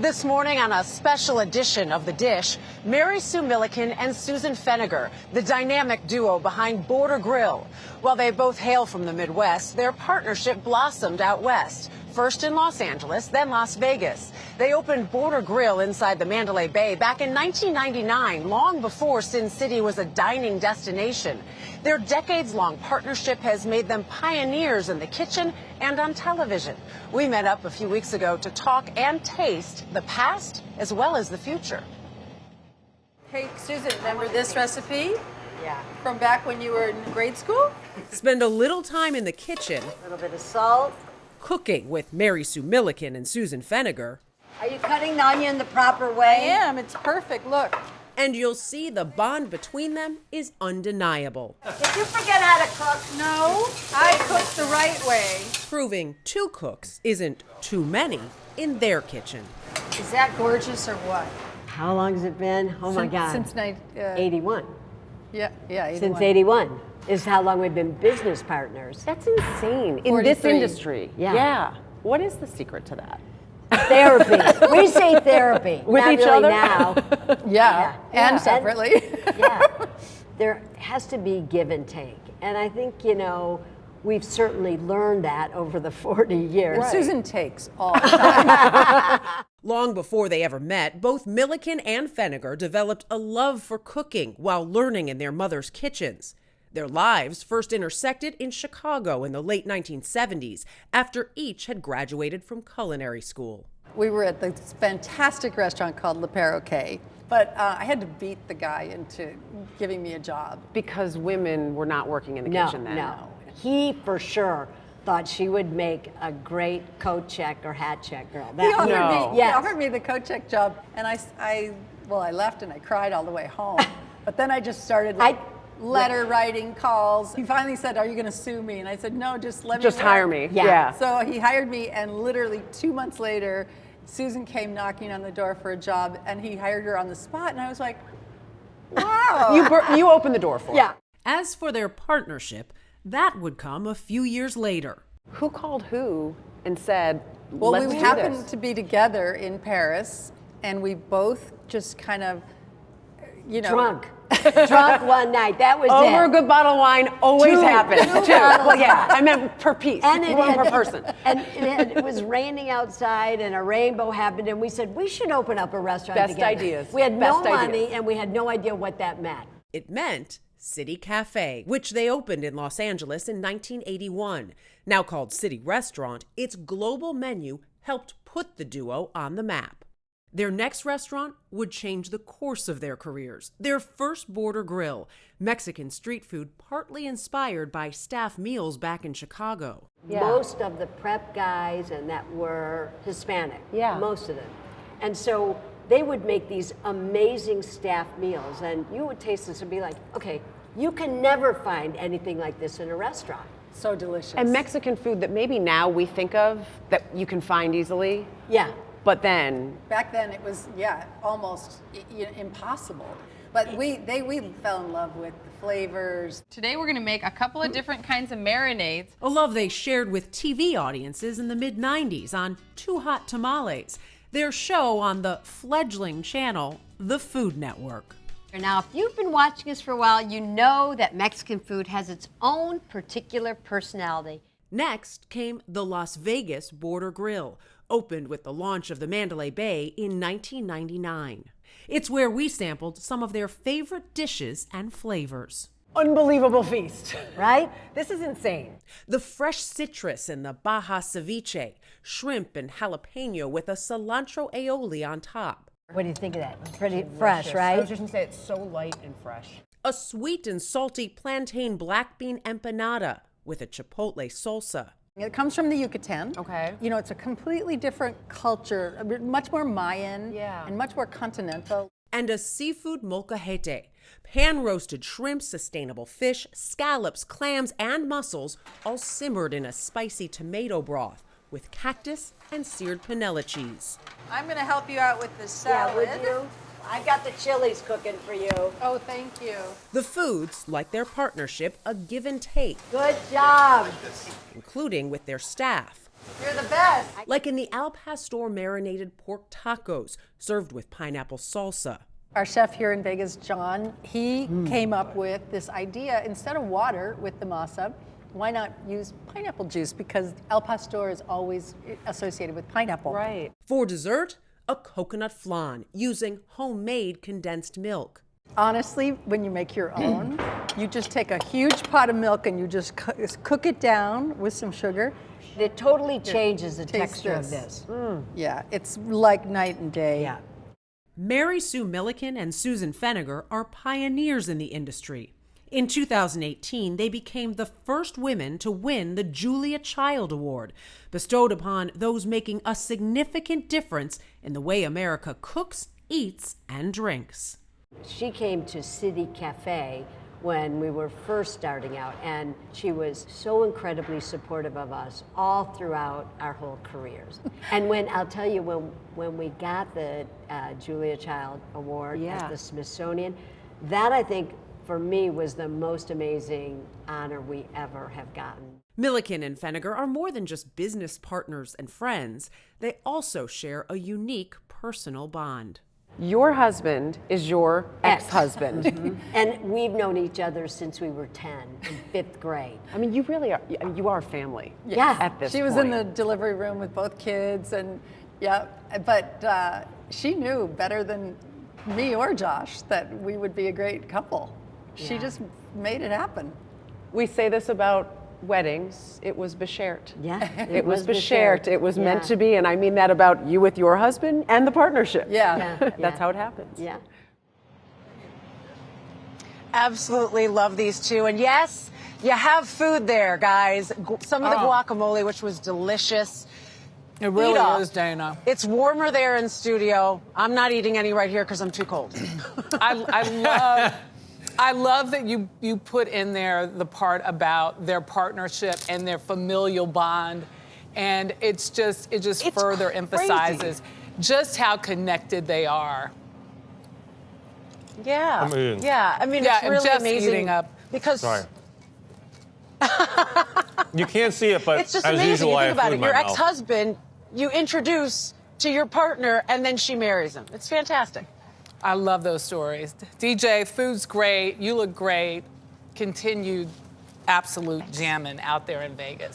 This morning on a special edition of The Dish, Mary Sue Milliken and Susan Feniger, the dynamic duo behind Border Grill. While they both hail from the Midwest, their partnership blossomed out west. First in Los Angeles, then Las Vegas. They opened Border Grill inside the Mandalay Bay back in 1999, long before Sin City was a dining destination. Their decades-long partnership has made them pioneers in the kitchen and on television. We met up a few weeks ago to talk and taste the past as well as the future. Hey, Susan, remember this recipe? Yeah. From back when you were in grade school? Spend a little time in the kitchen. A little bit of salt. Cooking with Mary Sue Milliken and Susan Feniger. Are you cutting the onion the proper way? I am. It's perfect. Look. And you'll see the bond between them is undeniable. Did you forget how to cook? No, I cook the right way. Proving two cooks isn't too many in their kitchen. Is that gorgeous or what? How long has it been? Oh my God. Since 81. Yeah, 81. Since 81 is how long we've been business partners. That's insane. In 43. this industry. Yeah. What is the secret to that? Therapy. We say therapy. With Not each really other? now. Yeah, and Yeah. separately. Yeah. There has to be give and take. And I think, we've certainly learned that over the 40 years. And Susan takes all the time. Long before they ever met, both Milliken and Feniger developed a love for cooking while learning in their mother's kitchens. Their lives first intersected in Chicago in the late 1970s after each had graduated from culinary school. We were at this fantastic restaurant called Le Perroquet, but I had to beat the guy into giving me a job. Because women were not working in the kitchen then. No. He for sure thought she would make a great coat check or hat check girl. He offered me Yes. the coat check job, and I left and I cried all the way home. But then I just started letter writing calls. He finally said, "Are you going to sue me?" And I said, "No, just let me Just work." hire me. Yeah. So he hired me, and literally 2 months later, Susan came knocking on the door for a job, and he hired her on the spot, and I was like, wow. You opened the door for Yeah. it. As for their partnership, that would come a few years later. Who called who and said, Well, let's we do happened this? to be together in Paris, and we both just kind of, Drunk one night. That was Over it. a good bottle of wine always Two happens. bottles Two. of Well, yeah, wine. I meant per piece. And One per person. And it was raining outside, and a rainbow happened, and we said we should open up a restaurant Best together. ideas. We had no Best money, ideas. and we had no idea what that meant. It meant City Cafe, which they opened in Los Angeles in 1981. Now called City Restaurant, its global menu helped put the duo on the map. Their next restaurant would change the course of their careers. Their first Border Grill, Mexican street food partly inspired by staff meals back in Chicago. Yeah. Most of the prep guys and that were Hispanic. Yeah. Most of them. And so they would make these amazing staff meals, and you would taste this and be like, okay, you can never find anything like this in a restaurant. so delicious. And Mexican food that maybe now we think of that you can find easily, Yeah. but then Back then it was, almost impossible. But we fell in love with the flavors. Today we're going to make a couple of different kinds of marinades. A love they shared with TV audiences in the mid-90s on Hot Tamales, their show on the fledgling channel, The Food Network. Now, if you've been watching us for a while, you know that Mexican food has its own particular personality. Next came the Las Vegas Border Grill, opened with the launch of the Mandalay Bay in 1999. It's where we sampled some of their favorite dishes and flavors. unbelievable feast. Right? This is insane. The fresh citrus in the Baja ceviche, shrimp and jalapeno with a cilantro aioli on top. What do you think of that? It's pretty fresh, right? I was just gonna say it's so light and fresh. A sweet and salty plantain black bean empanada with a chipotle salsa. It comes from the Yucatan. Okay. It's a completely different culture, much more Mayan Yeah. and much more continental. And a seafood molcajete, pan-roasted shrimp, sustainable fish, scallops, clams, and mussels, all simmered in a spicy tomato broth with cactus and seared panela cheese. I'm going to help you out with this Yeah, salad. would you? I got the chilies cooking for you. Oh, thank you. The foods, like their partnership, a give and take, Good job. including with their staff. You're the best. Like in the Al Pastor marinated pork tacos served with pineapple salsa. Our chef here in Vegas, John, he came up with this idea, instead of water with the masa, why not use pineapple juice? Because Al Pastor is always associated with pineapple. Right. For dessert, a coconut flan using homemade condensed milk. Honestly, when you make your own, you just take a huge pot of milk and you just cook it down with some sugar. It totally changes the Taste texture of this. Yeah, it's like night and day. Yeah. Mary Sue Milliken and Susan Feniger are pioneers in the industry. In 2018, they became the first women to win the Julia Child Award, bestowed upon those making a significant difference in the way America cooks, eats, and drinks. She came to City Cafe when we were first starting out, and she was so incredibly supportive of us all throughout our whole careers. And when, I'll tell you, when we got the Julia Child Award at the Smithsonian, that I think for me was the most amazing honor we ever have gotten. Milliken and Feniger are more than just business partners and friends. They also share a unique personal bond. Your husband is your ex-husband. And we've known each other since we were 10, in 5th grade. I mean, you really are, you are family. Yeah. At this She was point. in the delivery room with both kids, and but she knew better than me or Josh that we would be a great couple. She just made it happen. We say this about weddings. It was beshert. Yeah. It was beshert. It was meant to be, and I mean that about you with your husband and the partnership. Yeah. That's how it happens. Yeah. Absolutely love these two. And yes, you have food there, guys. Some of the guacamole, which was delicious. It really Eat up. is, Dana. It's warmer there in studio. I'm not eating any right here because I'm too cold. I love that you put in there the part about their partnership and their familial bond, and it just further crazy. emphasizes just how connected they are. Yeah. I mean, Yeah, it's really Jeff's amazing. eating up. Because Sorry. You can't see it, but it's just as amazing. usual, You I think have about food it. in my Your mouth. ex-husband, you introduce to your partner, and then she marries him. It's fantastic. I love those stories. DJ, food's great. You look great. Continued absolute jamming out there in Vegas.